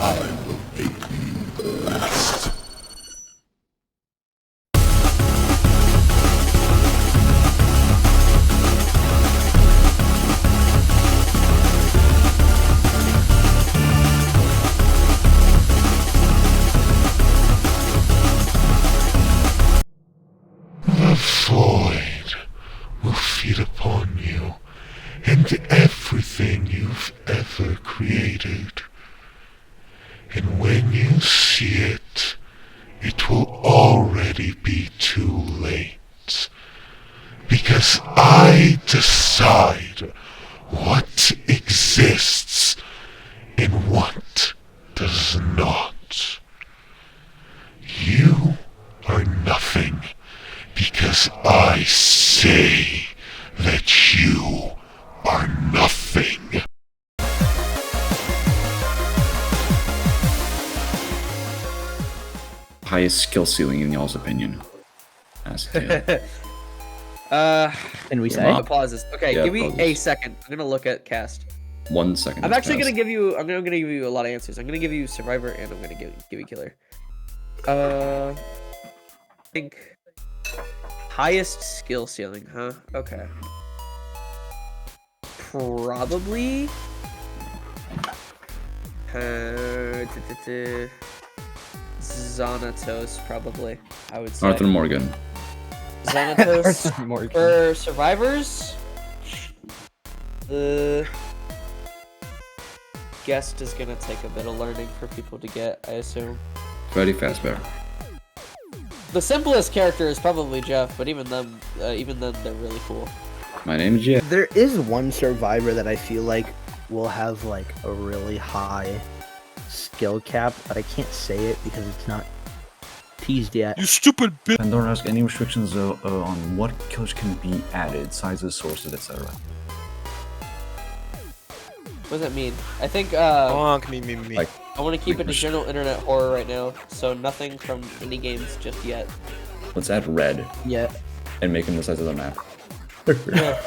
I will make you last. The void will feed upon you and everything you've ever created. And when you see it, it will already be too late. Because I decide what exists and what does not. You are nothing because I say that you are nothing. Highest skill ceiling in y'all's opinion? Ask Taylor. Can we Yeah, say? Mom. Pauses. Okay, Yeah, give me pauses. a second. I'm gonna look at cast. 1 second. I'm has actually passed. gonna give you. I'm gonna give you a lot of answers. I'm gonna give you survivor and I'm gonna give you killer. I think highest skill ceiling, huh? Okay. Probably. Xanatos, probably. I would say. Arthur Morgan. Xanatos Arthur Morgan. for survivors. The guest is gonna take a bit of learning for people to get, I assume. Freddy Fazbear. The simplest character is probably Jeff, but even then, they're really cool. My name is Jeff. There is one survivor that I feel like will have like a really high skill cap, but I can't say it because it's not teased yet. You stupid bitch! And don't ask any restrictions on what killers can be added, sizes, sources, etc. What does that mean? I think Bonk me. Like- I want to keep it to general internet horror right now, so nothing from indie games just yet. Let's add red Yeah. and make him the size of the map. Yeah.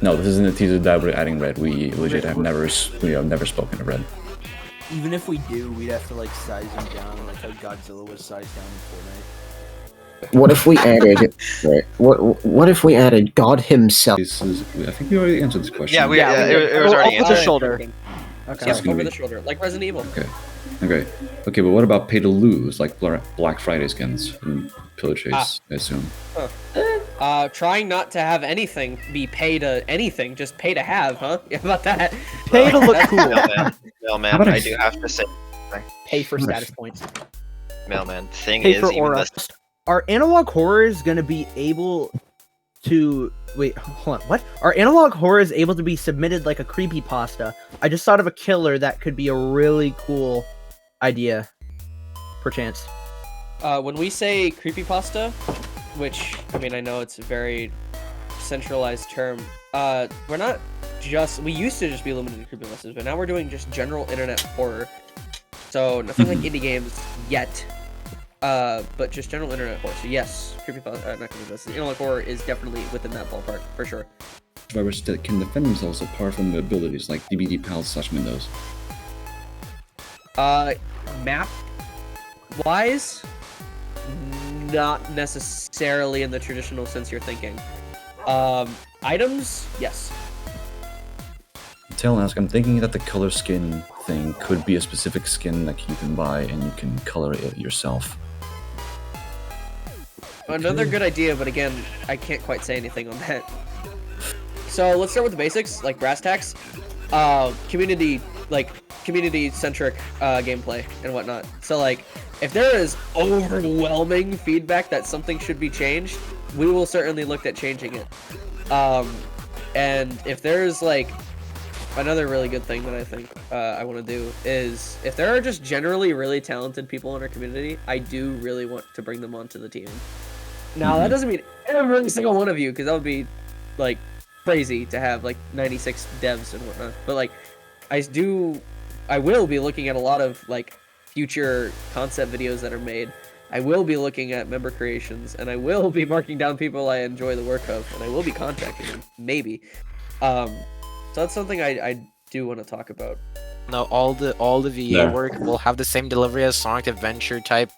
No, this isn't a teaser that we're adding red. We legit have never spoken of red. Even if we do, we'd have to like size him down like how Godzilla was sized down in Fortnite. What if we added right? What if we added God himself? This is, I think we already answered this question. Yeah, it was already Over the answered. shoulder. Okay. Okay. Yeah, It's gonna over be- the shoulder, like Resident Evil. Okay, but what about pay to lose, like Black Friday skins and Pillar Chase? I assume. Trying not to have anything be pay to anything, just pay to have, huh? Yeah, how about that? Pay to look cool. Mailman, How about I I- do have to say, Pay for status points. Mailman, the thing Pay is, for even aura. this, Are analog horrors gonna be able to wait? Hold on. What? Are analog horrors able to be submitted like a creepypasta? I just thought of a killer that could be a really cool idea. Perchance. When we say creepypasta, which, I mean, I know it's a very centralized term, we're not just, we used to just be limited to creepypastas, but now we're doing just general internet horror. So, nothing like indie games yet, but just general internet horror. So yes, creepypasta, not creepypasta, analog horror is definitely within that ballpark, for sure. Survivors that can defend themselves apart from the abilities like DBD pals / Windows. Map-wise, not necessarily in the traditional sense you're thinking. Items, yes. Tail ask, I'm thinking that the color skin thing could be a specific skin that you can buy and you can color it yourself. Another good idea, but again, I can't quite say anything on that. So let's start with the basics, like brass tacks. Community-centric gameplay and whatnot. So like, if there is overwhelming feedback that something should be changed, we will certainly look at changing it. And if there's like, another really good thing that I think I want to do is, if there are just generally really talented people in our community, I do really want to bring them onto the team. Now, that doesn't mean every single one of you, because that would be, like, crazy to have, like, 96 devs and whatnot. But, like, I will be looking at a lot of, like, future concept videos that are made. I will be looking at member creations, and I will be marking down people I enjoy the work of, and I will be contacting them, maybe. So that's something I do want to talk about. No, all the VA Yeah. work will have the same delivery as Sonic Adventure type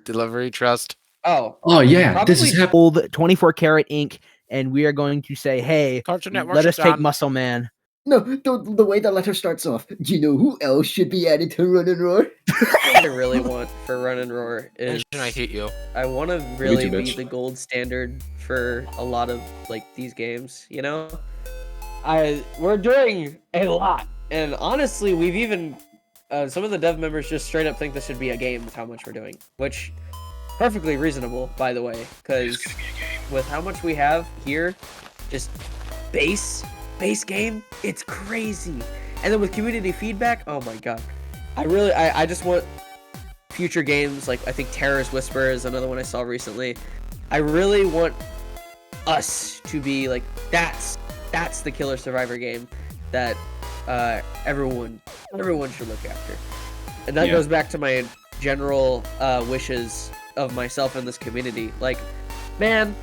delivery trust. Oh, Oh yeah, this is Probably- happening. Old 24 karat ink, and we are going to say, hey, Cartoon Network let us shut take down. Muscle Man. No, the way the letter starts off. Do you know who else should be added to Run and Roar? what I really want for Run and Roar is I hate you. I want to really too, be bitch. the gold standard for a lot of like these games. You know, we're doing a lot, and honestly, we've even some of the dev members just straight up think this should be a game with how much we're doing, which perfectly reasonable, by the way, because with how much we have here, just base game, it's crazy. And then with community feedback, oh my god, I just want future games like I think Terror's Whisper is another one I saw recently. I really want us to be like that's the Killer Survivor game that everyone should look after, and that Yeah. goes back to my general wishes of myself in this community. Like, man,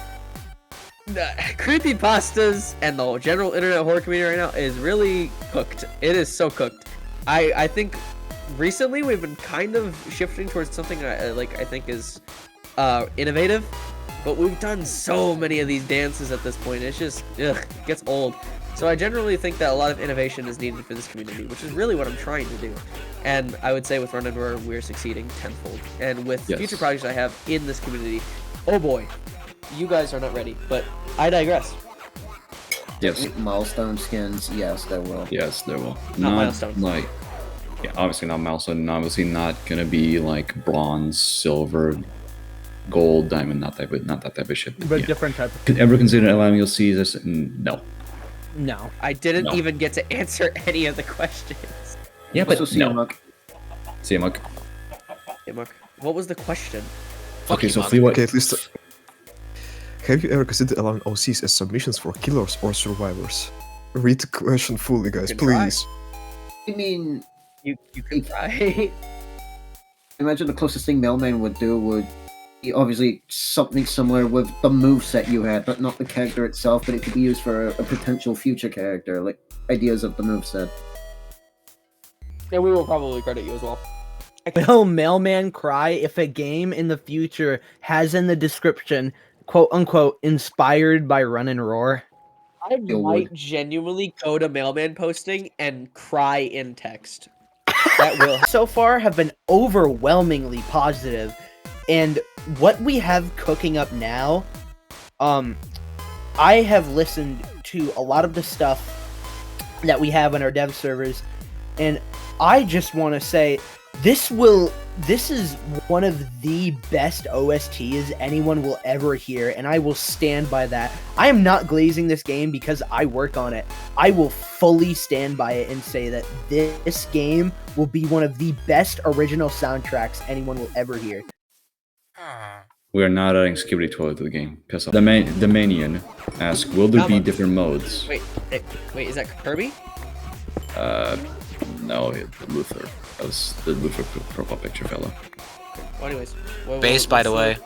the creepypastas and the general internet horror community right now is really cooked. It is so cooked. I think recently we've been kind of shifting towards something I think is innovative, but we've done so many of these dances at this point. It's just it gets old. So I generally think that a lot of innovation is needed for this community, which is really what I'm trying to do. And I would say with Run and Roar, we're succeeding tenfold. And with Yes. future projects I have in this community, oh boy, you guys are not ready, but I digress. Yes. Milestone skins, yes, there will. Yes, there will. Not milestone. Like, yeah, obviously not milestone, and obviously not gonna be like bronze, silver, gold, diamond, not that type of shit. But Yeah. different type of. Could ever consider allowing DLC this? No. No. I didn't No. even get to answer any of the questions. Yeah, but Also, no. CMUK. See you, Mark. Hey, Mark, what was the question? Okay, you, so Mark. Fleetwood. Okay, at least. Have you ever considered allowing OCs as submissions for killers or survivors? Read the question fully, guys, You can try. please. I mean, You can try. imagine the closest thing Mailman would do would be obviously something similar with the moveset you had, but not the character itself, but it could be used for a potential future character, like ideas of the moveset. And we will probably credit you as well. Will Mailman cry if a game in the future has in the description, quote unquote, inspired by Run and Roar? I Still might would. genuinely go to mailman posting and cry in text. That will. So far have been overwhelmingly positive, and what we have cooking up now, I have listened to a lot of the stuff that we have on our dev servers, and I just want to say this is one of the best OSTs anyone will ever hear, and I will stand by that. I am not glazing this game because I work on it. I will fully stand by it and say that this game will be one of the best original soundtracks anyone will ever hear. We are not adding Skibidi Toilet to the game. Piss off. The Manian asks, will there be different modes? Wait, is that Kirby? No, Luther. That was the Luther profile picture fella. Well, anyways. Base, by the way.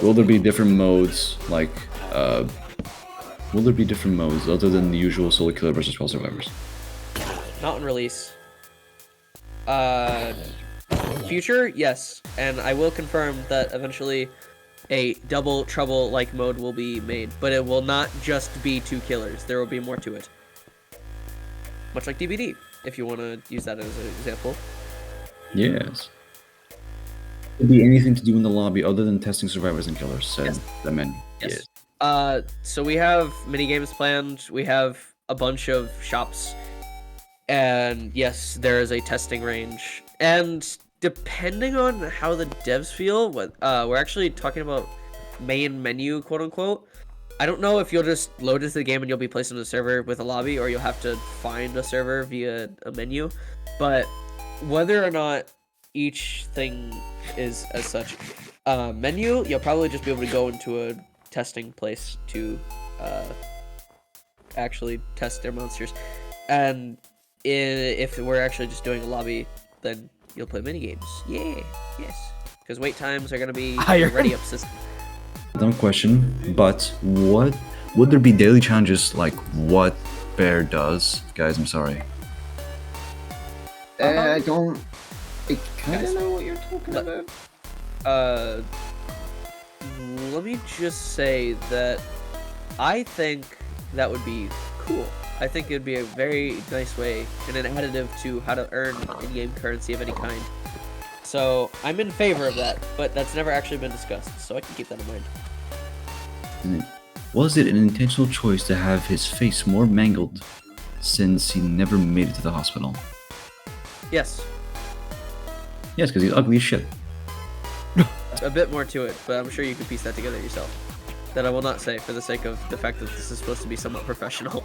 Will there be different modes, like, will there be different modes other than the usual solo killer versus 12 survivors? Not on release. Future, yes. And I will confirm that eventually a double trouble-like mode will be made. But it will not just be 2 killers. There will be more to it. Much like DBD, if you want to use that as an example. Yes. Could be anything to do in the lobby other than testing survivors and killers, said the men. Yes. So we have mini games planned. We have a bunch of shops, and yes, there is a testing range. And depending on how the devs feel, we're actually talking about main menu, quote unquote. I don't know if you'll just load into the game and you'll be placed on a server with a lobby, or you'll have to find a server via a menu. But whether or not each thing is as such menu, you'll probably just be able to go into a testing place to actually test their monsters. And if we're actually just doing a lobby, then you'll play mini games. Yeah, yes, because wait times are gonna be Higher. ready up system. Dumb question, but what would there be daily challenges like what Bear does? Guys, I'm sorry. I don't. I kind of know what you're talking about. Let me just say that I think that would be cool. I think it would be a very nice way and an additive to how to earn in-game currency of any kind. So I'm in favor of that, but that's never actually been discussed, so I can keep that in mind. Was it an intentional choice to have his face more mangled since he never made it to the hospital? Yes, Yes, because he's ugly as shit. a bit more to it, but I'm sure you can piece that together yourself. That I will not say for the sake of the fact that this is supposed to be somewhat professional.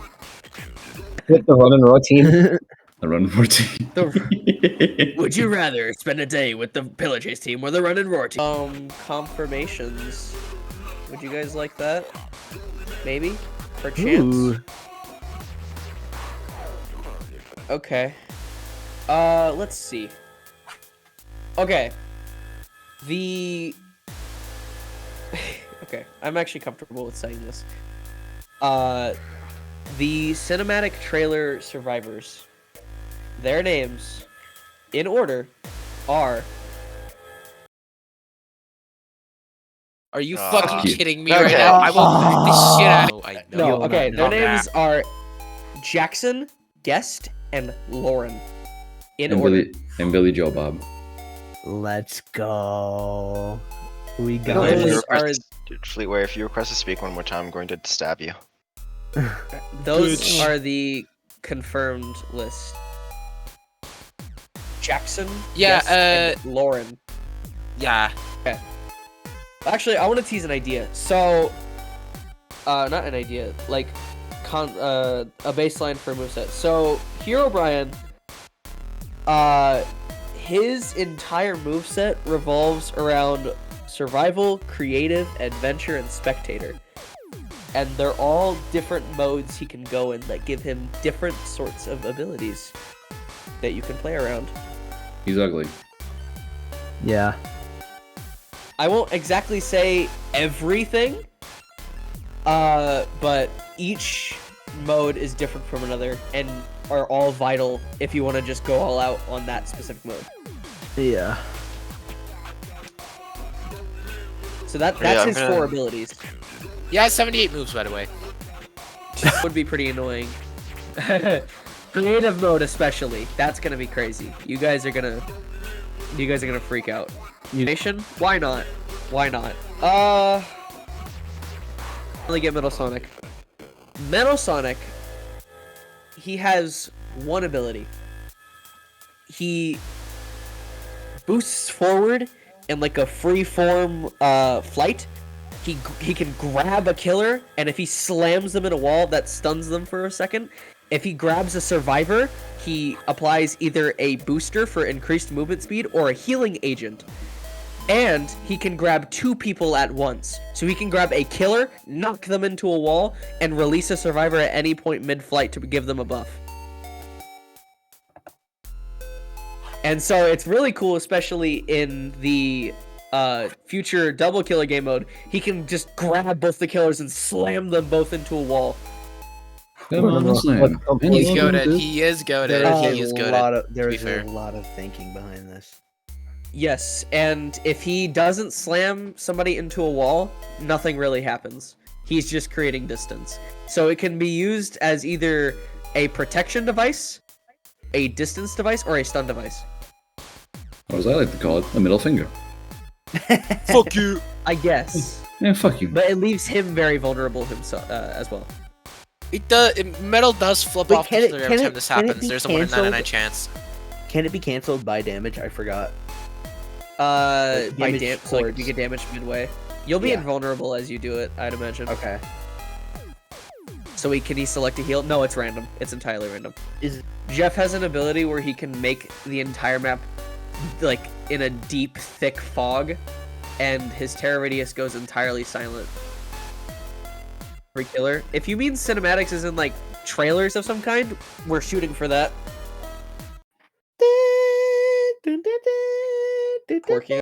With the run and raw team. The run for team. Would you rather spend a day with the Pillar Chase team or the Run and Roar team? Confirmations. Would you guys like that? Maybe? Perchance? Ooh. Okay. Let's see. Okay. Okay, I'm actually comfortable with saying this. The cinematic trailer survivors, their names, in order, are... Are you Ah. fucking Fuck you. kidding me Okay. right now? I will beat the shit out of I know. No, okay, their Love that. names are Jackson, Guest, and Lauren. In And order. Billy Joe Bob. Let's go. We Fleetway, got if you Those it. request are- to- Dude, Fleetway, if you request to speak one more time, I'm going to stab you. Those are the confirmed list. Jackson, Yeah, Guest, and Lauren. Yeah. Actually, I want to tease an idea. So, not an idea, like, a baseline for a moveset. So, Hero Brian, his entire moveset revolves around survival, creative, adventure, and spectator. And they're all different modes he can go in that give him different sorts of abilities that you can play around. He's ugly. Yeah. I won't exactly say everything, but each mode is different from another and are all vital if you want to just go all out on that specific mode. Yeah. So that's Yeah, I'm his gonna- 4 abilities. Yeah, 78 moves, by the way. Would be pretty annoying. Creative mode especially. That's gonna be crazy. You guys are gonna freak out. Nation? Why not? Why not? Really get Metal Sonic. Metal Sonic, he has one ability. He boosts forward in like a free-form flight. He can grab a killer, and if he slams them in a wall, that stuns them for a second. If he grabs a survivor, he applies either a booster for increased movement speed or a healing agent. And he can grab 2 people at once. So he can grab a killer, knock them into a wall, and release a survivor at any point mid-flight to give them a buff. And so it's really cool, especially in the future double killer game mode. He can just grab both the killers and slam them both into a wall. Come on, Slam. He's Any goated. good? He is goated. There He is is a goated. lot of there be is fair. a lot of thinking behind this. Yes, and if he doesn't slam somebody into a wall, nothing really happens. He's just creating distance. So it can be used as either a protection device, a distance device, or a stun device. Or as I like to call it, a middle finger. Fuck you. I guess. Man, fuck you. But it leaves him very vulnerable himself as well. It does. Metal does flip Wait, off can the it- killer can every it- time this can it happens. be There's a 1 in 99 canceled? chance. Can it be canceled by damage? I forgot. By Damage so like towards- you get damaged midway. You'll be Yeah. invulnerable as you do it, I'd imagine. Okay. So can he select a heal? No, it's random. It's entirely random. Is Jeff has an ability where he can make the entire map like in a deep, thick fog, and his terror radius goes entirely silent. For killer. If you mean cinematics as in like trailers of some kind, we're shooting for that. Porky.